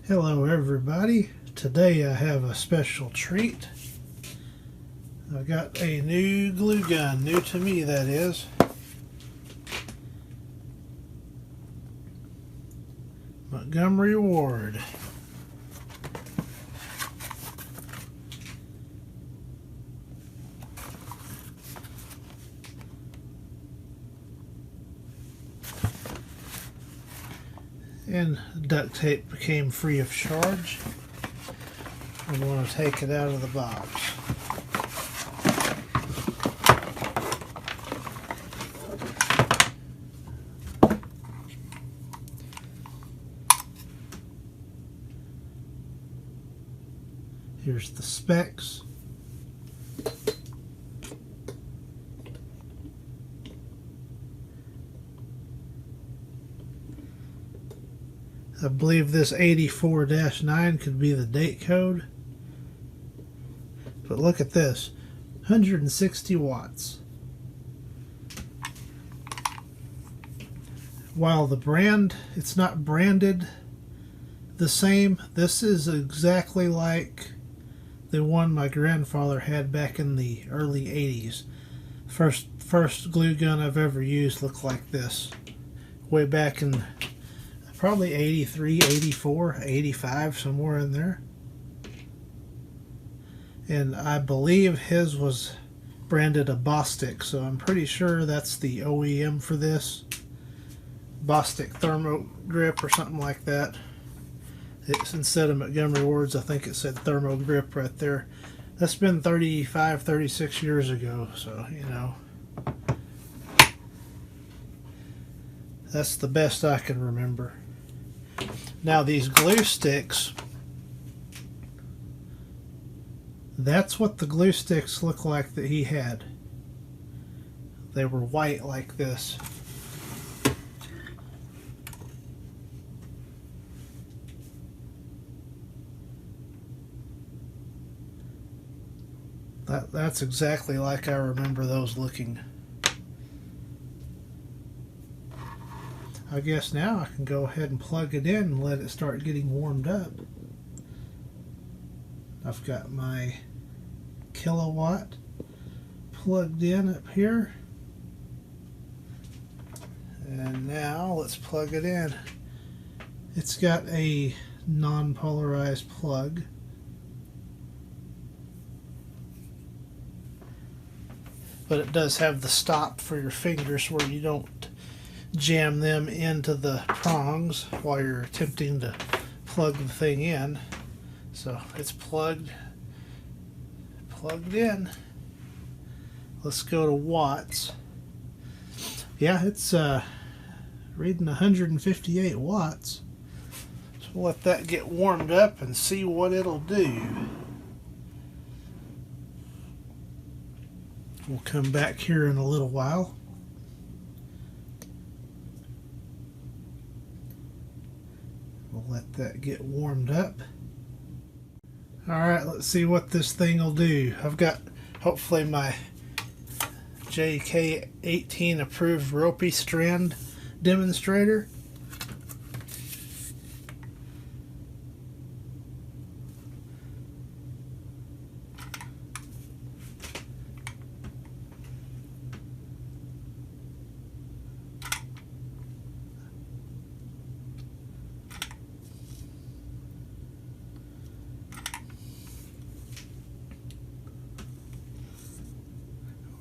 Hello everybody. Today I have a special treat. I got a new glue gun, new to me that is. Montgomery Ward. And duct tape became free of charge. I'm going to take it out of the box. Here's the specs. I believe this 84-9 could be the date code. But look at this, 160 watts. While the brand, it's not branded the same, this is exactly like the one my grandfather had back in the early 80s. First glue gun I've ever used looked like this. Way back in probably 83, 84, 85, somewhere in there. And I believe his was branded a Bostik, so I'm pretty sure that's the OEM for this. Bostik Thermogrip or something like that. It's instead of Montgomery words, I think it said Thermogrip right there. That's been 35, 36 years ago, so you know. That's the best I can remember. Now these glue sticks, that's what the glue sticks look like that he had. They were white like this. That's exactly like I remember those looking. I guess now I can go ahead and plug it in and let it start getting warmed up. I've got my kilowatt plugged in up here. And now let's plug it in. It's got a non-polarized plug. But it does have the stop for your fingers where you don't jam them into the prongs while you're attempting to plug the thing in. So it's plugged in. Let's go to watts. Yeah, it's reading 158 watts. So we'll let that get warmed up and see what it'll do. We'll come back here in a little while. We'll let that get warmed up. Alright, let's see what this thing will do. I've got hopefully my JK18 approved ropey strand demonstrator.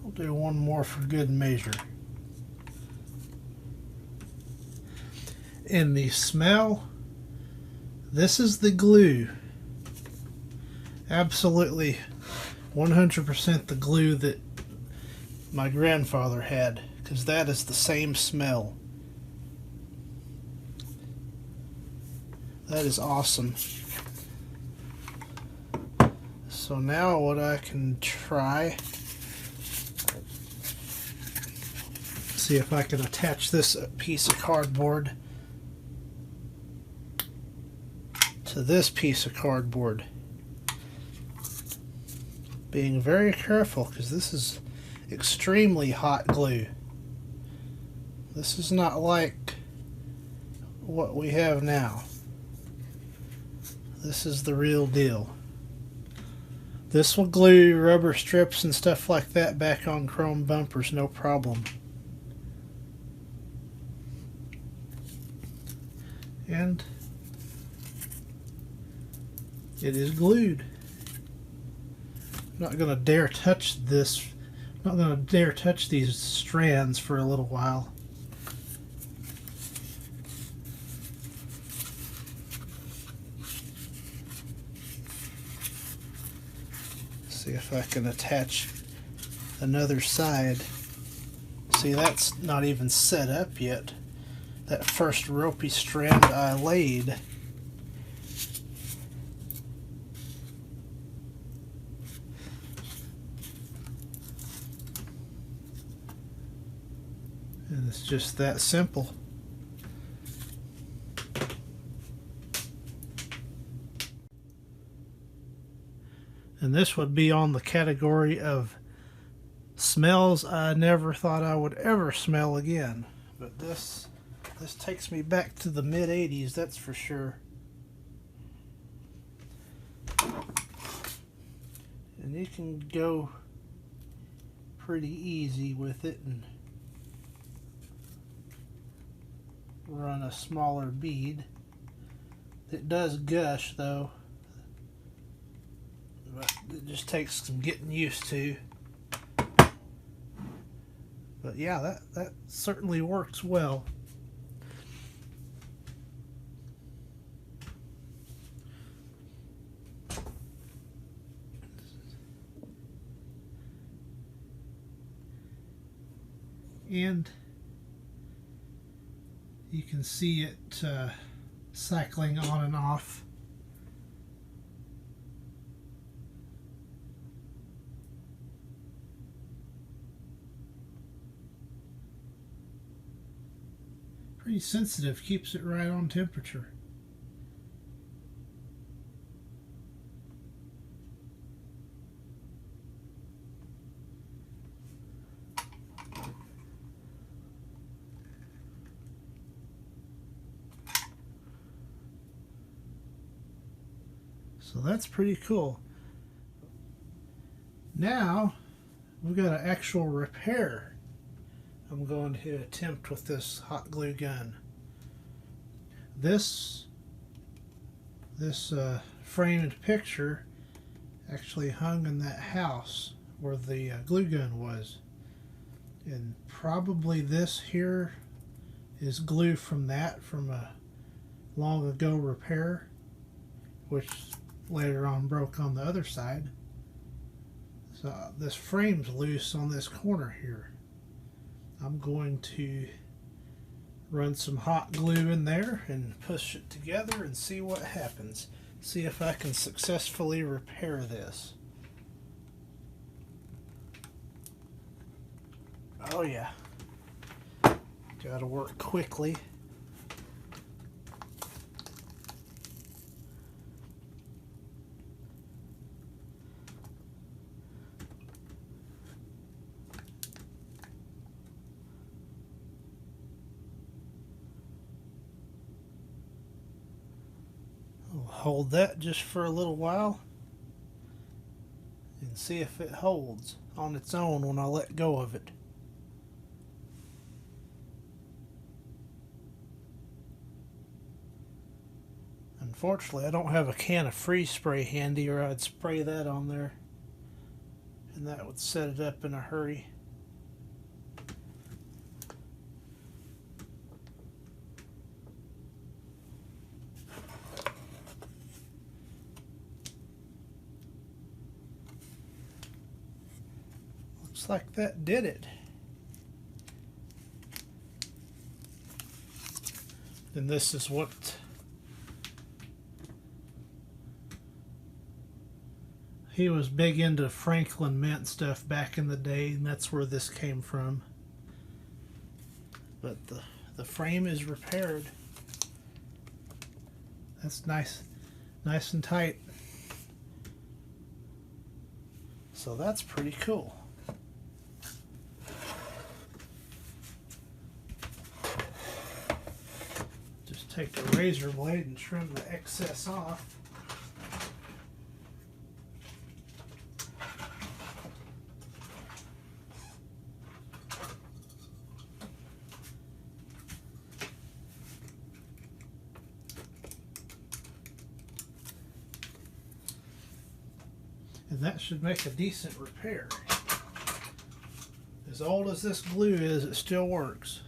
We'll do one more for good measure. In the smell, this is the glue. Absolutely 100% the glue that my grandfather had, because that is the same smell. That is awesome. So now what I can try, see if I can attach this piece of cardboard to this piece of cardboard. Being very careful because this is extremely hot glue. This is not like what we have now. This is the real deal. This will glue rubber strips and stuff like that back on chrome bumpers, no problem. And it is glued. I'm not going to dare touch this. I'm not going to dare touch these strands for a little while. See if I can attach another side. See, that's not even set up yet. That first ropey strand I laid. And it's just that simple. And this would be on the category of smells I never thought I would ever smell again. But this takes me back to the mid-80s, that's for sure. And you can go pretty easy with it and run a smaller bead. It does gush though, but it just takes some getting used to. But yeah, that certainly works well. And you can see it cycling on and off. Pretty sensitive, keeps it right on temperature. So that's pretty cool. Now we've got an actual repair I'm going to attempt with this hot glue gun. This framed picture actually hung in that house where the glue gun was, and probably this here is glue from a long ago repair, which later on broke on the other side. So this frame's loose on this corner here. I'm going to run some hot glue in there and push it together and see what happens. See if I can successfully repair this. Oh yeah, gotta work quickly. Hold that just for a little while and see if it holds on its own when I let go of it. Unfortunately, I don't have a can of freeze spray handy, or I'd spray that on there and that would set it up in a hurry. Looks like that did it. And this is what he was big into Franklin Mint stuff back in the day, and that's where this came from. But the frame is repaired. That's nice and tight. So that's pretty cool. Just take the razor blade and trim the excess off. that should make a decent repair. As old as this glue is, it still works.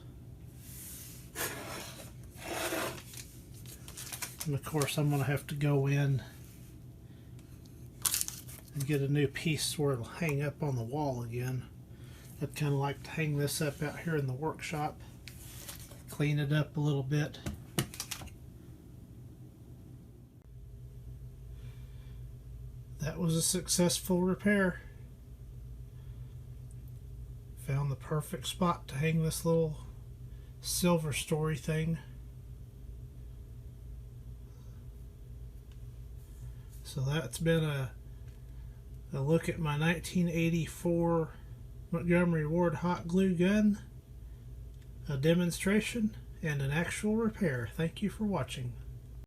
And of course I'm going to have to go in and get a new piece where it'll hang up on the wall again. I'd kind of like to hang this up out here in the workshop, clean it up a little bit. That was a successful repair. Found the perfect spot to hang this little silver story thing. So that's been a look at my 1984 Montgomery Ward hot glue gun, a demonstration, and an actual repair. Thank you for watching.